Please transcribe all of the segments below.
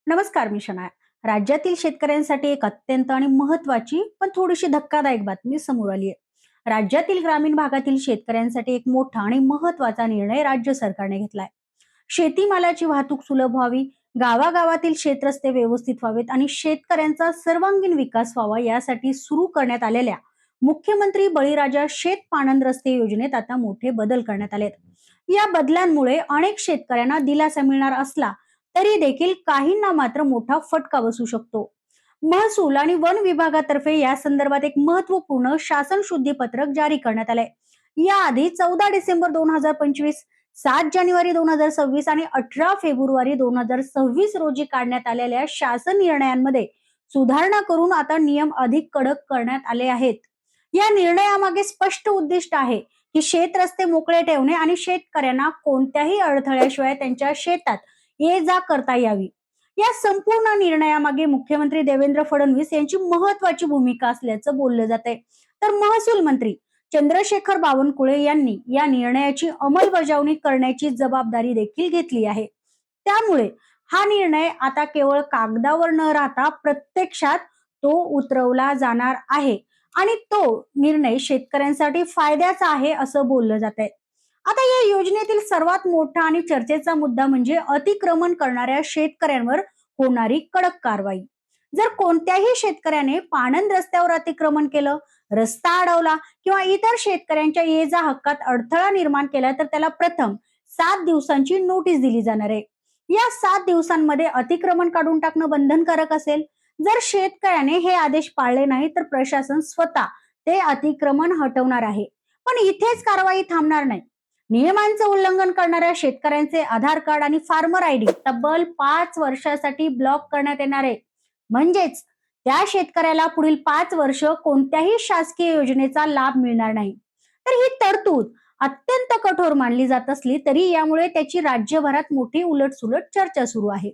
नमस्कार, मी शनाया. राज्यातील शेतकऱ्यांसाठी एक अत्यंत आणि महत्वाची पण थोडीशी धक्कादायक बातमी समोर आली आहे. राज्यातील ग्रामीण भागातील शेतकऱ्यांसाठी एक मोठा आणि महत्वाचा निर्णय राज्य सरकारने घेतलाय. शेतीमालाची वाहतूक सुलभ व्हावी, गावागावातील शेतरस्ते व्यवस्थित व्हावेत आणि शेतकऱ्यांचा सर्वांगीण विकास व्हावा यासाठी सुरू करण्यात आलेल्या मुख्यमंत्री बळीराजा शेत पाणंद रस्ते योजनेत आता मोठे बदल करण्यात आलेत. या बदलांमुळे अनेक शेतकऱ्यांना दिलासा मिळणार असला तरी देखील काहींना मात्र मोठा फटका बसू शकतो. महसूल आणि वन विभागातर्फे या संदर्भात एक महत्वपूर्ण शासन शुद्धीपत्रक जारी करण्यात आलंय. याआधी 14 डिसेंबर 2025, 7 जानेवारी 2026 आणि 18 फेब्रुवारी 2026 रोजी काढण्यात आलेल्या शासन निर्णयांमध्ये सुधारणा करून आता नियम अधिक कडक करण्यात आले आहेत. या निर्णयामागे स्पष्ट उद्दिष्ट आहे की शेत रस्ते मोकळे ठेवणे आणि शेतकऱ्यांना कोणत्याही अडथळ्याशिवाय त्यांच्या शेतात ये जा करता यावी. या संपूर्ण निर्णयामागे मुख्यमंत्री देवेंद्र फडणवीस यांची महत्वाची भूमिका असल्याचं बोललं जाते. तर महसूल मंत्री चंद्रशेखर बावनकुळे यांनी या निर्णयाची अंमलबजावणी करण्याची जबाबदारी देखील घेतली आहे. त्यामुळे हा निर्णय आता केवळ कागदावर न राहता प्रत्यक्षात तो उतरवला जाणार आहे आणि तो निर्णय शेतकऱ्यांसाठी फायद्याचा आहे असं बोललं जात आहे. आता या योजनेतील सर्वात मोठा आणि चर्चेचा मुद्दा म्हणजे अतिक्रमण करणाऱ्या शेतकऱ्यांवर होणारी कडक कारवाई. जर कोणत्याही शेतकऱ्याने पाणंद रस्त्यावर अतिक्रमण केलं, रस्ता अडवला किंवा इतर शेतकऱ्यांच्या ये जा हक्कात अडथळा निर्माण केला तर त्याला प्रथम 7 दिवसांची नोटीस दिली जाणार आहे. या 7 दिवसांमध्ये अतिक्रमण काढून टाकणं बंधनकारक असेल. जर शेतकऱ्याने हे आदेश पाळले नाही तर प्रशासन स्वतः ते अतिक्रमण हटवणार आहे. पण इथेच कारवाई थांबणार नाही. नियमांचं उल्लंघन करणाऱ्या शेतकऱ्यांचे आधार कार्ड आणि फार्मर आयडी तब्बल 5 वर्षासाठी ब्लॉक करण्यात येणार आहे. म्हणजेच त्या शेतकऱ्याला पुढील 5 वर्ष कोणत्याही शासकीय योजनेचा लाभ मिळणार नाही. तर ही तरतूद अत्यंत कठोर मानली जात असली तरी यामुळे त्याची राज्यभरात मोठी उलटसुलट चर्चा सुरू आहे.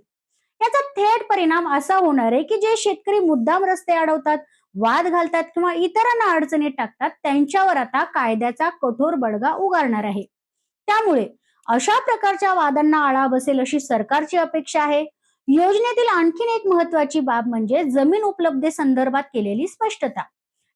याचा थेट परिणाम असा होणार आहे की जे शेतकरी मुद्दाम रस्ते अडवतात, वाद घालतात किंवा इतरांना अडचणीत टाकतात त्यांच्यावर आता कायद्याचा कठोर बडगा उगारणार आहे. त्यामुळे अशा प्रकारच्या वादांना आळा बसेल अशी सरकारची अपेक्षा आहे. योजनेतील आणखीन एक महत्वाची बाब म्हणजे जमीन उपलब्धतेसंदर्भात केलेली स्पष्टता.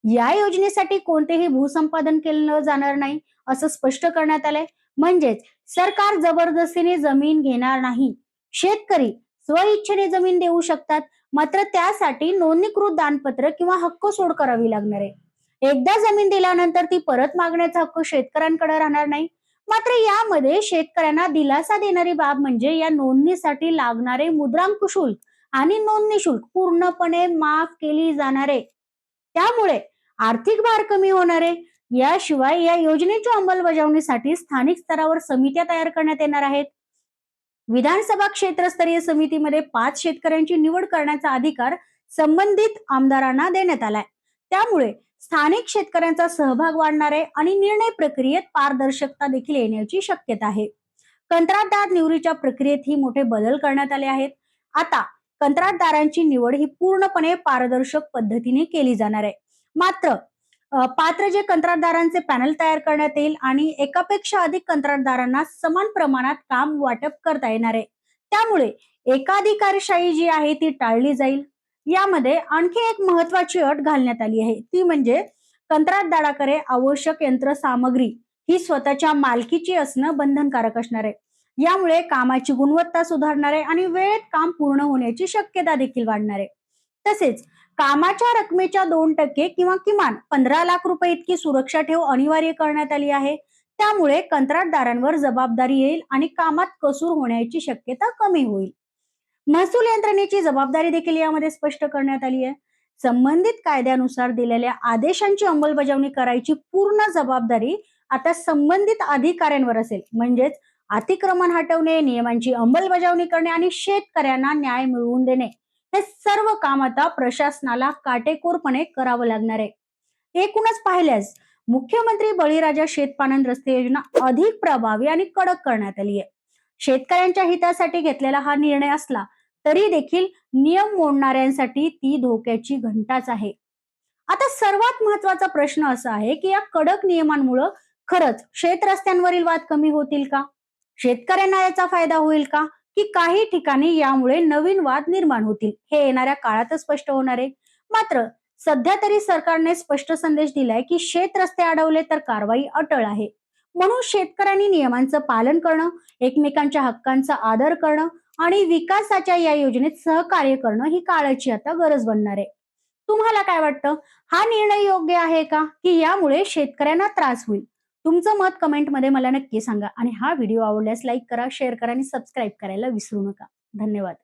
या योजनेसाठी कोणतेही भूसंपादन केलं जाणार नाही असं स्पष्ट करण्यात आलंय. म्हणजेच सरकार जबरदस्तीने जमीन घेणार नाही. शेतकरी स्वइच्छेने जमीन देऊ शकतात, मात्र त्यासाठी नोंदणीकृत दानपत्र किंवा हक्क सोड करावी लागणार आहे. एकदा जमीन दिल्यानंतर ती परत मागण्याचा हक्क शेतकऱ्यांकडे राहणार नाही. मात्र यामध्ये शेतकऱ्यांना दिलासा देणारी बाब म्हणजे या नोंदणीसाठी लागणारे मुद्रांक शुल्क आणि नोंदणी शुल्क पूर्णपणे माफ केली जाणार आहे. त्यामुळे आर्थिक भार कमी होणार आहे. याशिवाय या योजनेच्या अंमलबजावणीसाठी स्थानिक स्तरावर समित्या तयार करण्यात येणार आहेत. विधानसभा क्षेत्रस्तरीय समितीमध्ये 5 शेतकऱ्यांची निवड करण्याचा अधिकार संबंधित आमदारांना देण्यात आलाय. त्यामुळे स्थानिक शेतकऱ्यांचा सहभाग वाढणार आहे आणि निर्णय प्रक्रियेत पारदर्शकता देखील येण्याची शक्यता आहे. कंत्राटदार निवडीच्या प्रक्रियेत ही मोठे बदल करण्यात आले आहेत. आता कंत्राटदारांची निवड ही पूर्णपणे पारदर्शक पद्धतीने केली जाणार आहे. मात्र पात्र जे कंत्राटदारांचे पॅनल तयार करण्यात येईल आणि एकापेक्षा अधिक कंत्राटदारांना समान प्रमाणात काम वाटप करता येणार आहे. त्यामुळे एकाधिकारशाही जी आहे ती टाळली जाईल. यामध्ये आणखी एक महत्वाची अट घालण्यात आली आहे, ती म्हणजे कंत्राटदाराकडे आवश्यक यंत्रसामग्री ही स्वतःच्या मालकीची असणं बंधनकारक असणार आहे. यामुळे कामाची गुणवत्ता सुधारणार आहे आणि वेळेत काम पूर्ण होण्याची शक्यता देखील वाढणार आहे. तसेच कामाच्या रकमेच्या 2% किंवा किमान 15 लाख रुपये इतकी सुरक्षा ठेव अनिवार्य करण्यात आली आहे. त्यामुळे कंत्राटदारांवर जबाबदारी येईल आणि कामात कसूर होण्याची शक्यता कमी होईल. महसूल यंत्रणेची जबाबदारी देखील यामध्ये स्पष्ट करण्यात आली आहे. संबंधित कायद्यानुसार दिलेल्या आदेशांची अंमलबजावणी करायची पूर्ण जबाबदारी आता संबंधित अधिकाऱ्यांवर असेल. म्हणजेच अतिक्रमण हटवणे, नियमांची अंमलबजावणी करणे आणि शेतकऱ्यांना न्याय मिळवून देणे हे सर्व काम आता प्रशासनाला काटेकोरपणे करावं लागणार आहे. एकूणच पाहिल्यास मुख्यमंत्री बळीराजा शेतपाणंद रस्ते योजना अधिक प्रभावी आणि कडक करण्यात आली आहे. शेतकऱ्यांच्या हितासाठी घेतलेला हा निर्णय असला तरी देखील नियम मोडणाऱ्यांसाठी ती धोक्याची घंटाच आहे. आता सर्वात महत्वाचा प्रश्न असा आहे की या कडक नियमांमुळे खरंच शेत रस्त्यांवरील वाद कमी होतील का? शेतकऱ्यांना याचा फायदा होईल का? की काही ठिकाणी यामुळे नवीन वाद निर्माण होतील. हे येणाऱ्या काळातच स्पष्ट होणार आहे. मात्र सध्या तरी सरकारने स्पष्ट संदेश दिलाय की शेत रस्ते अडवले तर कारवाई अटळ आहे. म्हणून शेतकऱ्यांनी नियमांचं पालन करणं, एकमेकांच्या हक्कांचा आदर करणं आणि विकासाच्या या योजनेत सहकार्य करणं ही काळाची आता गरज बनणार आहे. तुम्हाला काय वाटतं? हा निर्णय योग्य आहे का? की यामुळे शेतकऱ्यांना त्रास होईल? तुमचं मत कमेंटमध्ये मला नक्की सांगा आणि हा व्हिडिओ आवडल्यास लाईक करा, शेअर करा आणि सबस्क्राईब करायला विसरू नका. धन्यवाद.